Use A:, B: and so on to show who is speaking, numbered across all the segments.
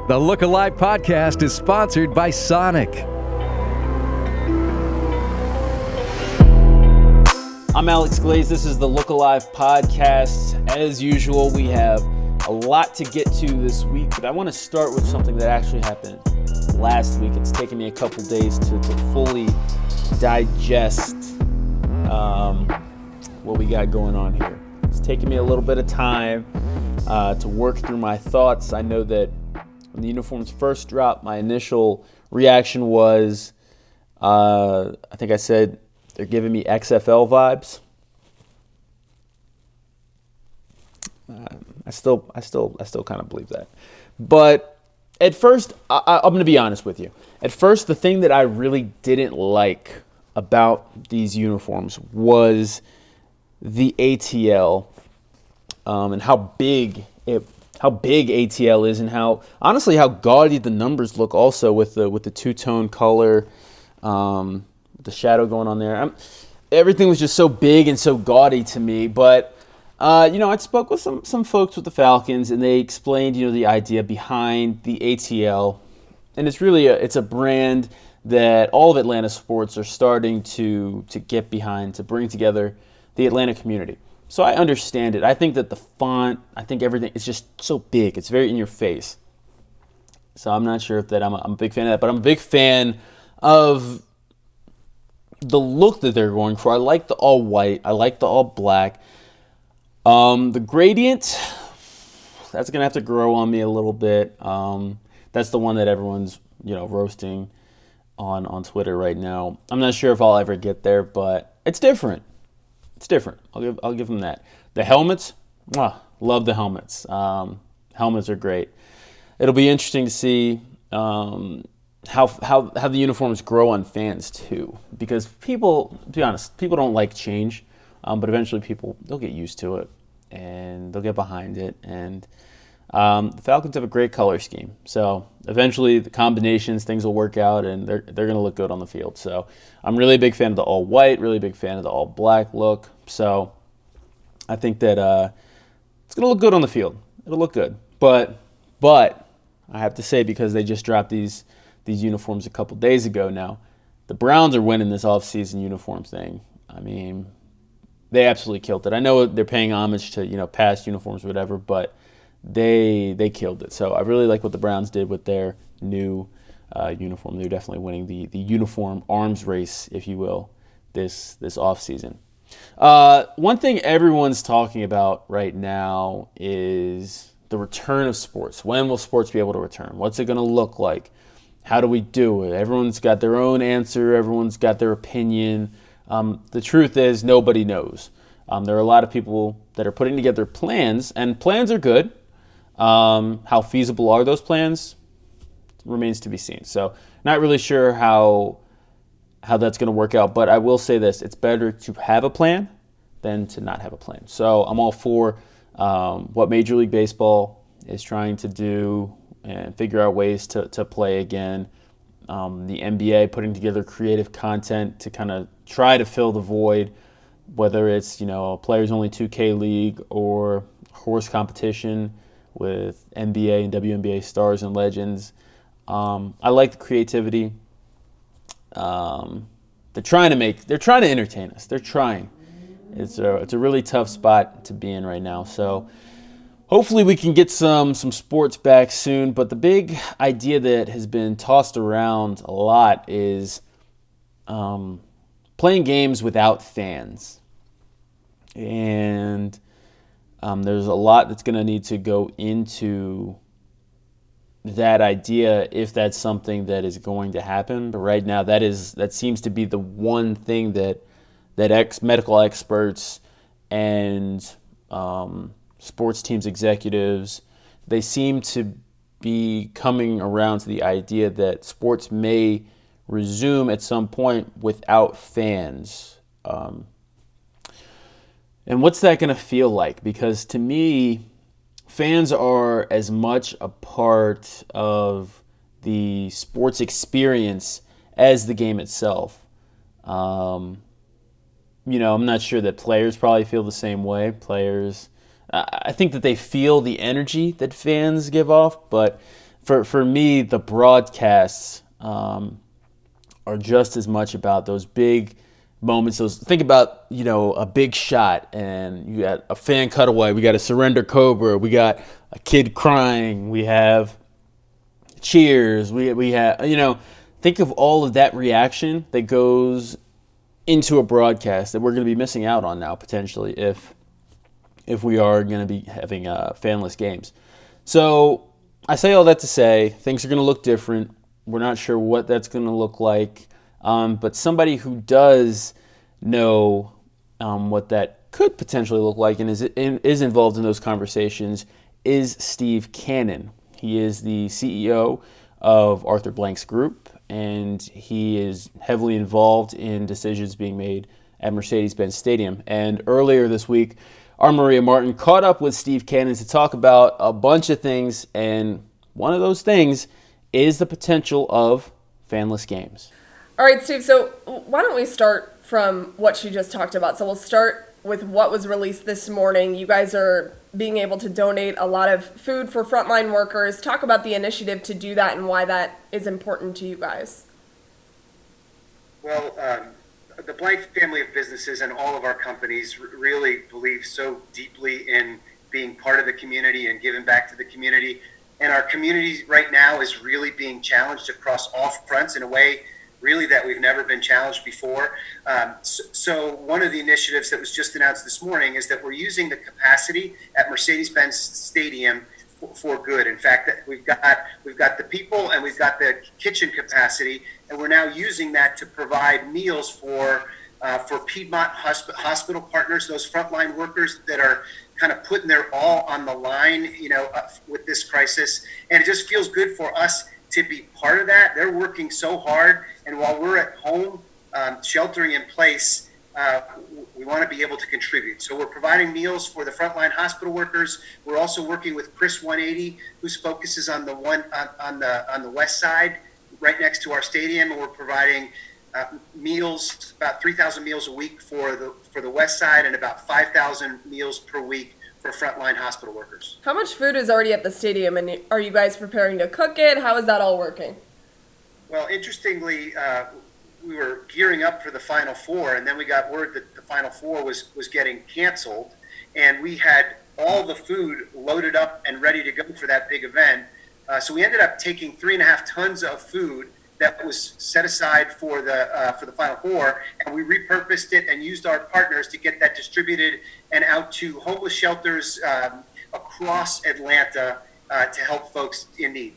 A: The Look Alive podcast is sponsored by Sonic.
B: I'm Alex Glaze. This is the Look Alive podcast. As usual, we have a lot to get to this week, but I want to start with something that actually happened last week. It's taken me a couple days to fully digest what we got going on here. It's taken me a little bit of time to work through my thoughts. I know that when the uniforms first dropped, my initial reaction was, I think I said, they're giving me XFL vibes. I still kind of believe that. But at first, I'm going to be honest with you. At first, the thing that I really didn't like about these uniforms was the ATL and how big ATL is, and how gaudy the numbers look. Also with the two-tone color, the shadow going on there. Everything was just so big and so gaudy to me. But I spoke with some folks with the Falcons, and they explained the idea behind the ATL, and it's a brand that all of Atlanta sports are starting to get behind, to bring together the Atlanta community. So I understand it. I think that the font, everything is just so big. It's very in your face. So I'm not sure if that I'm a big fan of that, but I'm a big fan of the look that they're going for. I like the all white. I like the all black. The gradient, that's gonna have to grow on me a little bit. That's the one that everyone's roasting on Twitter right now. I'm not sure if I'll ever get there, but it's different. It's different. I'll give them that. The helmets, love the helmets. Helmets are great. It'll be interesting to see how the uniforms grow on fans too, because people, to be honest, people don't like change, but eventually they'll get used to it and they'll get behind it. And the Falcons have a great color scheme, so eventually the combinations, things will work out, and they're going to look good on the field. So I'm really a big fan of the all white, really big fan of the all black look. So I think that it's going to look good on the field. It'll look good, but I have to say, because they just dropped these uniforms a couple days ago now, the Browns are winning this off-season uniform thing. I mean, they absolutely killed it. I know they're paying homage to past uniforms or whatever, but they killed it. So I really like what the Browns did with their new uniform. They're definitely winning the uniform arms race, if you will, this offseason. One thing everyone's talking about right now is the return of sports. When will sports be able to return? What's it going to look like? How do we do it? Everyone's got their own answer. Everyone's got their opinion. The truth is, nobody knows. There are a lot of people that are putting together plans, and plans are good. How feasible are those plans remains to be seen. So not really sure how that's going to work out, but I will say this: it's better to have a plan than to not have a plan. So I'm all for what Major League Baseball is trying to do and figure out ways to play again. The NBA putting together creative content to kind of try to fill the void, whether it's a players only 2K league or horse competition with NBA and WNBA stars and legends. I like the creativity. They're trying to entertain us. They're trying. It's a really tough spot to be in right now. So hopefully we can get some sports back soon. But the big idea that has been tossed around a lot is playing games without fans. And there's a lot that's going to need to go into that idea if that's something that is going to happen. But right now, that seems to be the one thing that medical experts and sports teams executives, they seem to be coming around to the idea that sports may resume at some point without fans. And what's that going to feel like? Because to me, fans are as much a part of the sports experience as the game itself. I'm not sure that players probably feel the same way. I think that they feel the energy that fans give off, but for me, the broadcasts are just as much about those big moments. Think about, a big shot, and you got a fan cutaway, we got a surrender cobra, we got a kid crying, we have cheers, we have, think of all of that reaction that goes into a broadcast that we're going to be missing out on now potentially if we are going to be having fanless games. So I say all that to say things are going to look different. We're not sure what that's going to look like, but somebody who does know what that could potentially look like and is involved in those conversations is Steve Cannon. He is the CEO of Arthur Blank's Group, and he is heavily involved in decisions being made at Mercedes-Benz Stadium. And earlier this week, our Maria Martin caught up with Steve Cannon to talk about a bunch of things, and one of those things is the potential of fanless games.
C: All right, Steve, so why don't we start from what she just talked about? So we'll start with what was released this morning. You guys are being able to donate a lot of food for frontline workers. Talk about the initiative to do that and why that is important to you guys.
D: Well, the Blank family of businesses and all of our companies really believe so deeply in being part of the community and giving back to the community. And our community right now is really being challenged across all fronts in a way really that we've never been challenged before. So one of the initiatives that was just announced this morning is that we're using the capacity at Mercedes-Benz Stadium for good. In fact, we've got the people and we've got the kitchen capacity, and we're now using that to provide meals for Piedmont hospital partners, those frontline workers that are kind of putting their all on the line, with this crisis. And it just feels good for us to be part of that. They're working so hard, and while we're at home sheltering in place, we want to be able to contribute. So we're providing meals for the frontline hospital workers. We're also working with Chris 180, whose focuses on the west side, right next to our stadium, and we're providing meals, about 3,000 meals a week for the west side, and about 5,000 meals per week for frontline hospital workers.
C: How much food is already at the stadium, and are you guys preparing to cook it? How is that all working?
D: Well, interestingly, we were gearing up for the Final Four, and then we got word that the Final Four was getting canceled, and we had all the food loaded up and ready to go for that big event. So we ended up taking 3.5 tons of food that was set aside for the Final Four, and we repurposed it and used our partners to get that distributed and out to homeless shelters across Atlanta to help folks in need.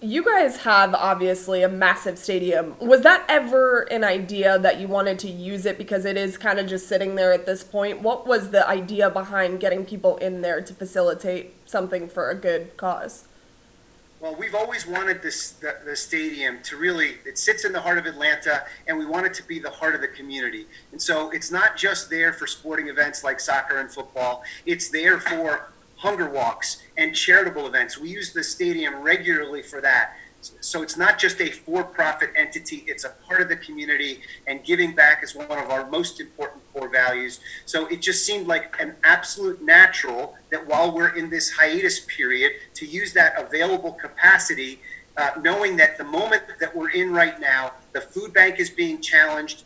C: You guys have obviously a massive stadium. Was that ever an idea that you wanted to use it because it is kind of just sitting there at this point? What was the idea behind getting people in there to facilitate something for a good cause?
D: Well, we've always wanted the stadium to really, it sits in the heart of Atlanta, and we want it to be the heart of the community. And so it's not just there for sporting events like soccer and football. It's there for hunger walks and charitable events. We use the stadium regularly for that. So it's not just a for-profit entity, it's a part of the community, and giving back is one of our most important core values. So it just seemed like an absolute natural that while we're in this hiatus period, to use that available capacity, knowing that the moment that we're in right now, the food bank is being challenged,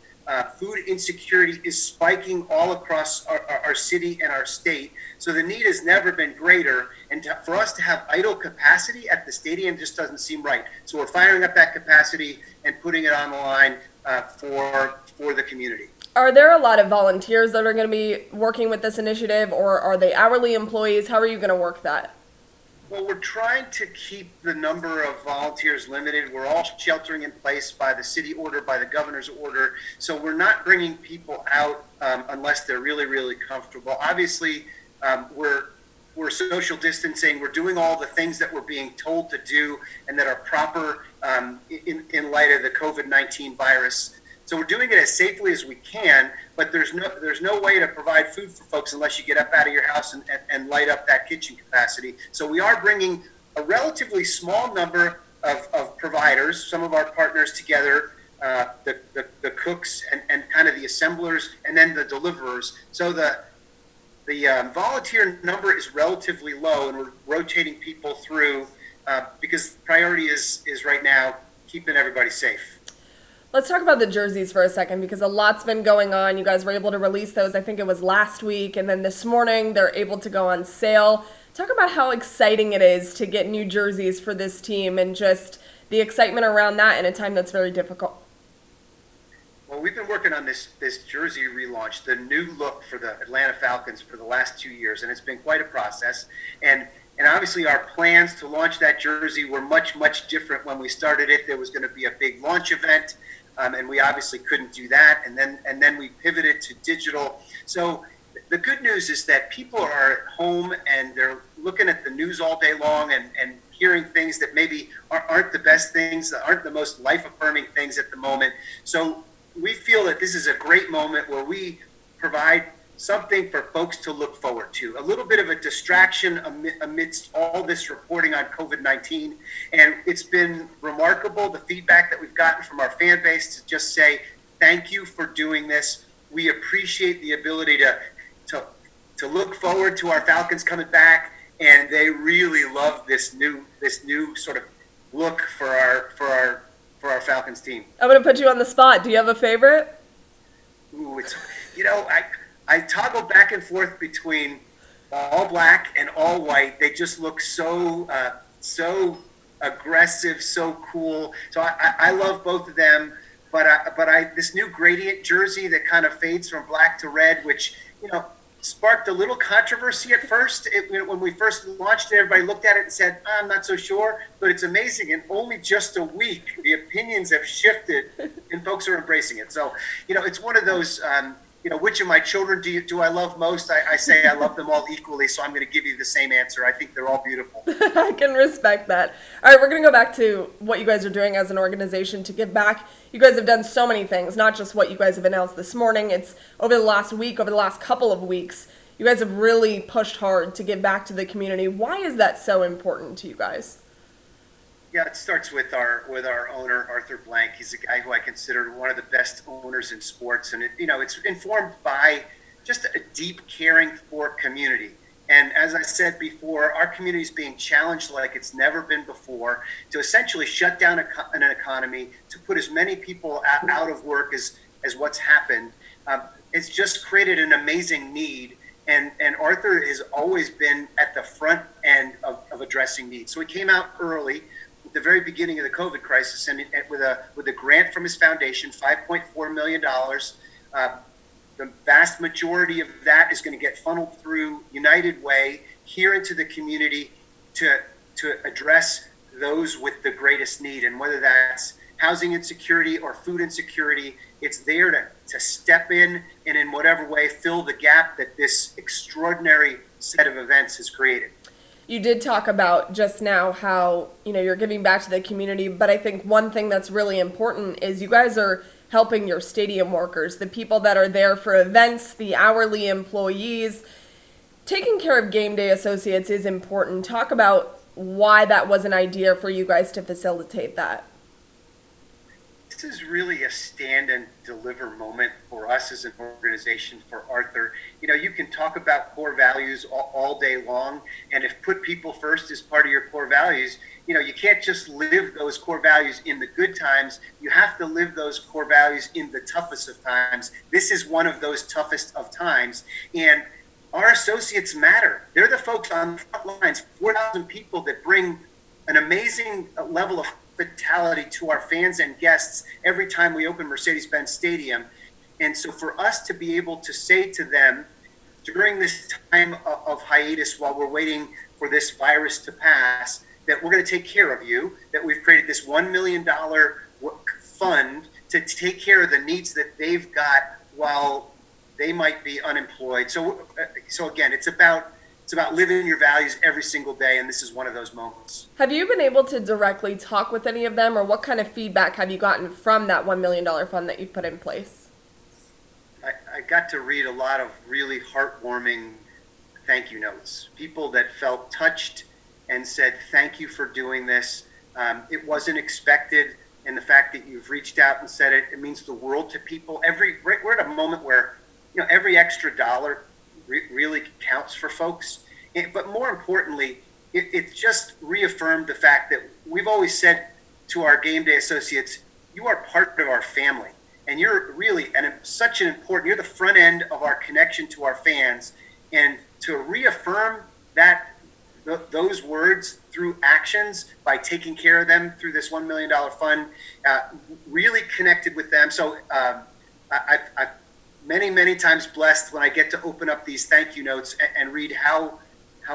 D: food insecurity is spiking all across our city and our state. So the need has never been greater. And for us to have idle capacity at the stadium just doesn't seem right. So we're firing up that capacity and putting it on the line for the community.
C: Are there a lot of volunteers that are going to be working with this initiative, or are they hourly employees? How are you going to work that?
D: Well, we're trying to keep the number of volunteers limited. We're all sheltering in place by the city order, by the governor's order. So we're not bringing people out unless they're really, really comfortable. Obviously, we're social distancing. We're doing all the things that we're being told to do and that are proper in light of the COVID-19 virus. So we're doing it as safely as we can, but there's no way to provide food for folks unless you get up out of your house and light up that kitchen capacity. So we are bringing a relatively small number of providers, some of our partners together, the cooks and kind of the assemblers, and then the deliverers. So the volunteer number is relatively low, and we're rotating people through because priority is right now keeping everybody safe.
C: Let's talk about the jerseys for a second because a lot's been going on. You guys were able to release those, I think it was last week, and then this morning they're able to go on sale. Talk about how exciting it is to get new jerseys for this team and just the excitement around that in a time that's very difficult.
D: Well, we've been working on this jersey relaunch, the new look for the Atlanta Falcons for the last 2 years, and it's been quite a process. And obviously our plans to launch that jersey were much, much different when we started it. There was going to be a big launch event, and we obviously couldn't do that. And then we pivoted to digital. So the good news is that people are at home and they're looking at the news all day long and hearing things that maybe aren't the best things, that aren't the most life-affirming things at the moment. So we feel that this is a great moment where we provide something for folks to look forward to, a little bit of a distraction amidst all this reporting on COVID-19. And it's been remarkable, the feedback that we've gotten from our fan base to just say, thank you for doing this. We appreciate the ability to look forward to our Falcons coming back. And they really love this new sort of look for our Falcons team.
C: I'm going to put you on the spot. Do you have a favorite?
D: Ooh, I toggle back and forth between all black and all white. They just look so aggressive, so cool. So I love both of them. But this new gradient jersey that kind of fades from black to red, which sparked a little controversy at first. When we first launched it, everybody looked at it and said, I'm not so sure, but it's amazing. In only just a week, the opinions have shifted and folks are embracing it. So, it's one of those, which of my children do I love most? I say I love them all equally, so I'm going to give you the same answer. I think they're all beautiful.
C: I can respect that. All right, we're going to go back to what you guys are doing as an organization to give back. You guys have done so many things, not just what you guys have announced this morning. It's over the last week, over the last couple of weeks. You guys have really pushed hard to give back to the community. Why is that so important to you guys?
D: Yeah, it starts with our owner, Arthur Blank. He's a guy who I consider one of the best owners in sports. And it's informed by just a deep caring for community. And as I said before, our community is being challenged like it's never been before to essentially shut down an economy, to put as many people out of work as what's happened. It's just created an amazing need. And Arthur has always been at the front end of addressing needs. So he came out early at the very beginning of the COVID crisis and with a grant from his foundation, $5.4 million. The vast majority of that is going to get funneled through United Way here into the community to address those with the greatest need. And whether that's housing insecurity or food insecurity, it's there to step in and in whatever way fill the gap that this extraordinary set of events has created.
C: You did talk about just now how, you're giving back to the community, but I think one thing that's really important is you guys are helping your stadium workers, the people that are there for events, the hourly employees. Taking care of game day associates is important. Talk about why that was an idea for you guys to facilitate that.
D: This is really a stand and deliver moment for us as an organization, for Arthur. You can talk about core values all day long, and if put people first is part of your core values, you can't just live those core values in the good times. You have to live those core values in the toughest of times. This is one of those toughest of times, and our associates matter. They're the folks on the front lines, 4,000 people that bring an amazing level of hospitality to our fans and guests every time we open Mercedes-Benz Stadium. And so for us to be able to say to them during this time of hiatus while we're waiting for this virus to pass, that we're going to take care of you, that we've created this $1 million fund to take care of the needs that they've got while they might be unemployed. So again, it's about living your values every single day, and this is one of those moments.
C: Have you been able to directly talk with any of them, or what kind of feedback have you gotten from that $1 million fund that you've put in place?
D: I got to read a lot of really heartwarming thank you notes. People that felt touched and said, thank you for doing this. It wasn't expected, and the fact that you've reached out and said it means the world to people. We're at a moment where every extra dollar really counts for folks. But more importantly, it just reaffirmed the fact that we've always said to our game day associates, you are part of our family. And you're really such an important, you're the front end of our connection to our fans. And to reaffirm that those words through actions by taking care of them through this $1 million fund, really connected with them. So I've many times blessed when I get to open up these thank you notes and read how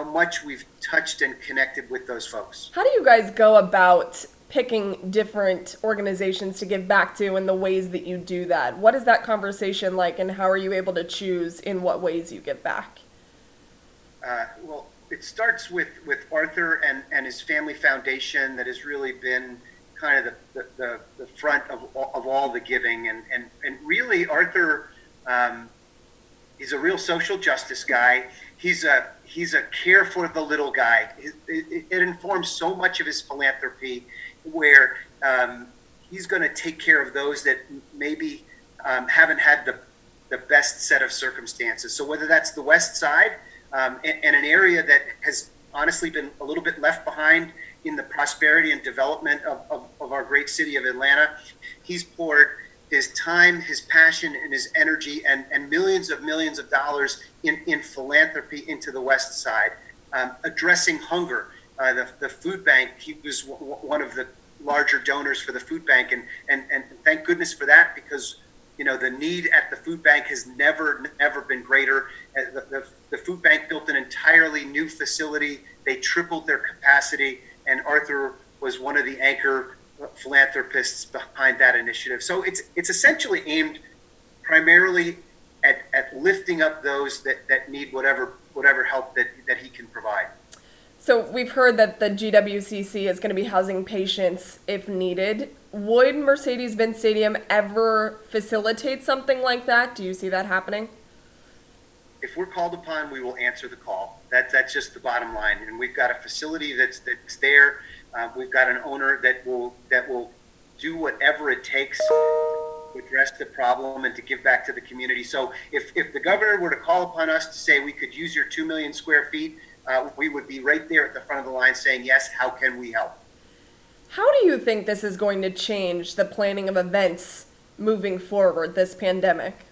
D: much we've touched and connected with those folks.
C: How do you guys go about picking different organizations to give back to and the ways that you do that? What is that conversation like, and how are you able to choose in what ways you give back?
D: Well, it starts with Arthur and his family foundation that has really been kind of the front of all the giving. And really, Arthur, he's a real social justice guy. He's a care for the little guy. It informs so much of his philanthropy, where he's going to take care of those that maybe haven't had the best set of circumstances. So whether that's the West Side, and an area that has honestly been a little bit left behind in the prosperity and development of our great city of Atlanta, he's poured his time, his passion, and his energy and millions of dollars in philanthropy into the West Side, addressing hunger. The food bank, he was one of the larger donors for the food bank, and thank goodness for that, because the need at the food bank has never been greater. The food bank built an entirely new facility. They tripled their capacity, and Arthur was one of the anchor philanthropists behind that initiative. So it's essentially aimed primarily at lifting up those that need whatever help that he can provide.
C: So we've heard that the GWCC is going to be housing patients if needed. Would Mercedes-Benz Stadium ever facilitate something like that? Do you see that happening?
D: If we're called upon, we will answer the call. That's just the bottom line. And we've got a facility that's there. We've got an owner that will do whatever it takes to address the problem and to give back to the community. So if the governor were to call upon us to say we could use your 2 million square feet, we would be right there at the front of the line saying, yes, how can we help?
C: How do you think this is going to change the planning of events moving forward, this pandemic?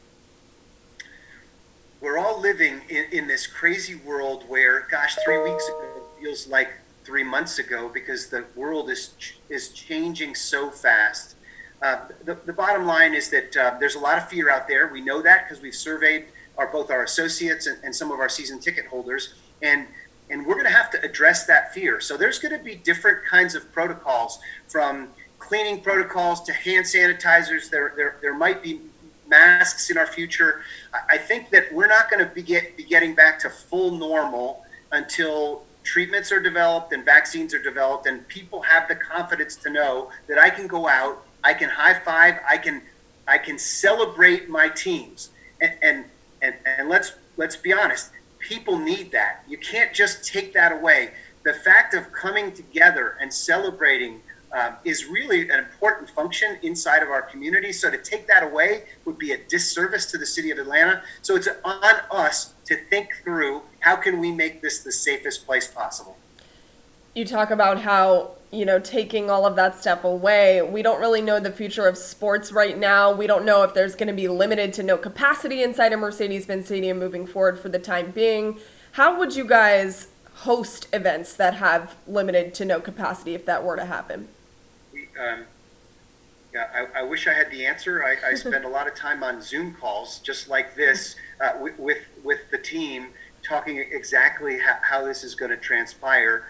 D: We're all living in this crazy world where, gosh, 3 weeks ago feels like 3 months ago, because the world is changing so fast. The bottom line is that there's a lot of fear out there. We know that because we've surveyed both our associates and some of our season ticket holders, and we're going to have to address that fear. So there's going to be different kinds of protocols, from cleaning protocols to hand sanitizers. There might be masks in our future. I think that we're not going to be getting back to full normal until treatments are developed and vaccines are developed, and people have the confidence to know that I can go out, I can high five, I can celebrate my teams, and let's be honest. People need that. You can't just take that away. The fact of coming together and celebrating is really an important function inside of our community. So to take that away would be a disservice to the city of Atlanta. So it's on us to think through, how can we make this the safest place possible?
C: You talk about how, taking all of that stuff away, we don't really know the future of sports right now. We don't know if there's going to be limited to no capacity inside a Mercedes-Benz Stadium moving forward for the time being. How would you guys host events that have limited to no capacity if that were to happen?
D: I wish I had the answer. I spend a lot of time on Zoom calls just like this with the team, talking exactly how this is going to transpire.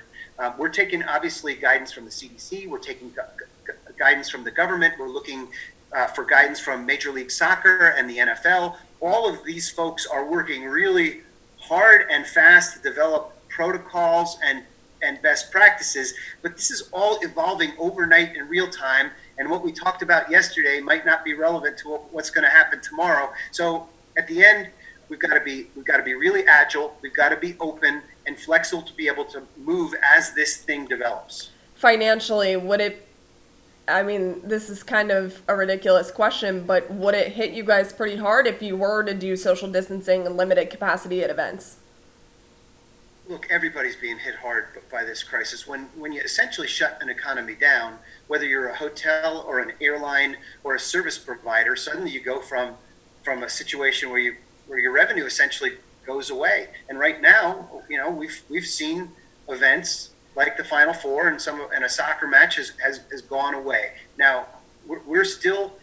D: We're taking, obviously, guidance from the CDC. We're taking guidance from the government. We're looking for guidance from Major League Soccer and the NFL. All of these folks are working really hard and fast to develop protocols and best practices. But this is all evolving overnight in real time. And what we talked about yesterday might not be relevant to what's going to happen tomorrow. So at the end, we've got to be really agile. We've got to be open and flexible to be able to move as this thing develops.
C: Financially, this is kind of a ridiculous question, but would it hit you guys pretty hard if you were to do social distancing and limited capacity at events?
D: look, everybody's being hit hard by this crisis. When you essentially shut an economy down, whether you're a hotel or an airline or a service provider, suddenly you go from a situation where your revenue essentially goes away. And right now, we've seen events like the Final Four and a soccer match has gone away. Now we're still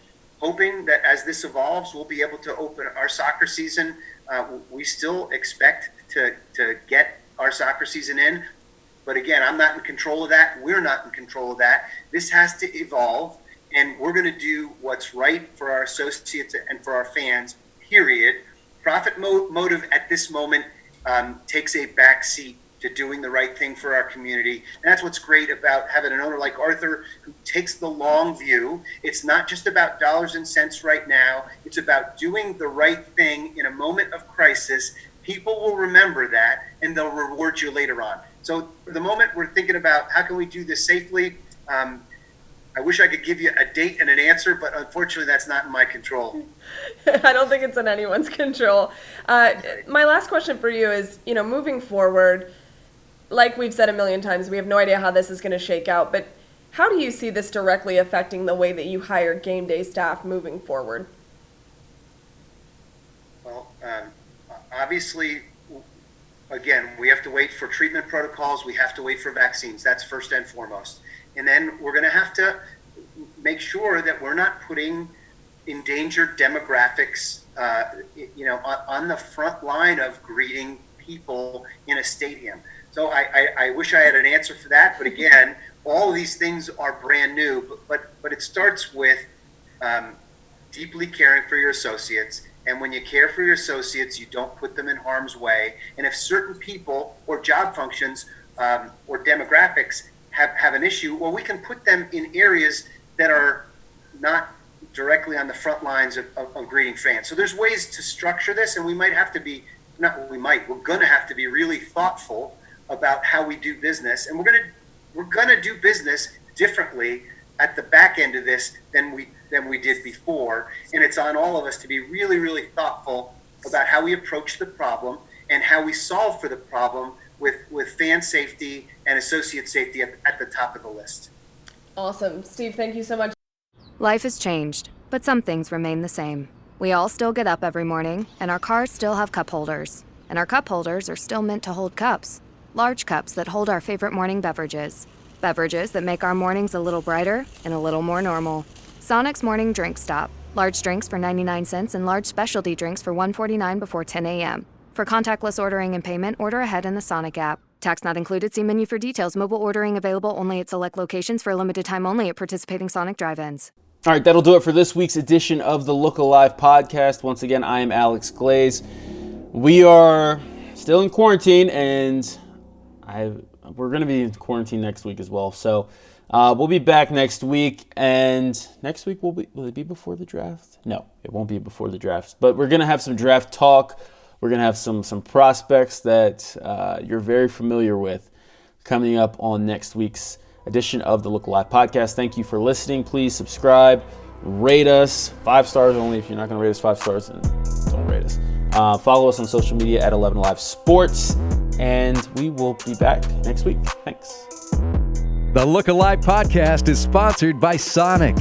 D: hoping that as this evolves, we'll be able to open our soccer season. We still expect to get our soccer season in. But again, I'm not in control of that. We're not in control of that. This has to evolve, and we're going to do what's right for our associates and for our fans, period. Profit motive at this moment takes a back seat to doing the right thing for our community. And that's what's great about having an owner like Arthur who takes the long view. It's not just about dollars and cents right now. It's about doing the right thing in a moment of crisis. People will remember that, and they'll reward you later on. So for the moment, we're thinking about how can we do this safely. I wish I could give you a date and an answer, but unfortunately, that's not in my control.
C: I don't think it's in anyone's control. My last question for you is, moving forward, like we've said a million times, we have no idea how this is going to shake out, but how do you see this directly affecting the way that you hire game day staff moving forward?
D: Well, obviously, again, we have to wait for treatment protocols. We have to wait for vaccines. That's first and foremost. And then we're going to have to make sure that we're not putting endangered demographics, on the front line of greeting people in a stadium. So I wish I had an answer for that. But again, all of these things are brand new. But it starts with deeply caring for your associates. And when you care for your associates, you don't put them in harm's way. And if certain people or job functions or demographics have an issue, well, we can put them in areas that are not directly on the front lines of greeting fans. So there's ways to structure this, and we're going to have to be really thoughtful about how we do business. And we're gonna do business differently at the back end of this than we did before. And it's on all of us to be really, really thoughtful about how we approach the problem and how we solve for the problem with fan safety and associate safety at the top of the list.
C: Awesome. Steve, thank you so much.
E: Life has changed, but some things remain the same. We all still get up every morning, and our cars still have cup holders. And our cup holders are still meant to hold cups. Large cups that hold our favorite morning beverages. Beverages that make our mornings a little brighter and a little more normal. Sonic's Morning Drink Stop. Large drinks for 99 cents and large specialty drinks for $1.49 before 10 a.m. For contactless ordering and payment, order ahead in the Sonic app. Tax not included. See menu for details. Mobile ordering available only at select locations for a limited time only at participating Sonic drive-ins.
B: All right, that'll do it for this week's edition of the Look Alive podcast. Once again, I am Alex Glaze. We are still in quarantine, and we're going to be in quarantine next week as well. So we'll be back next week, and next week will it be before the draft? No, it won't be before the draft. But we're going to have some draft talk. We're going to have some prospects that you're very familiar with coming up on next week's edition of the Look Alive podcast. Thank you for listening. Please subscribe, rate us 5 stars only. If you're not going to rate us 5 stars, then don't rate us. Follow us on social media at 11 Alive Sports, and we will be back next week. Thanks.
A: The Look Alive podcast is sponsored by Sonic.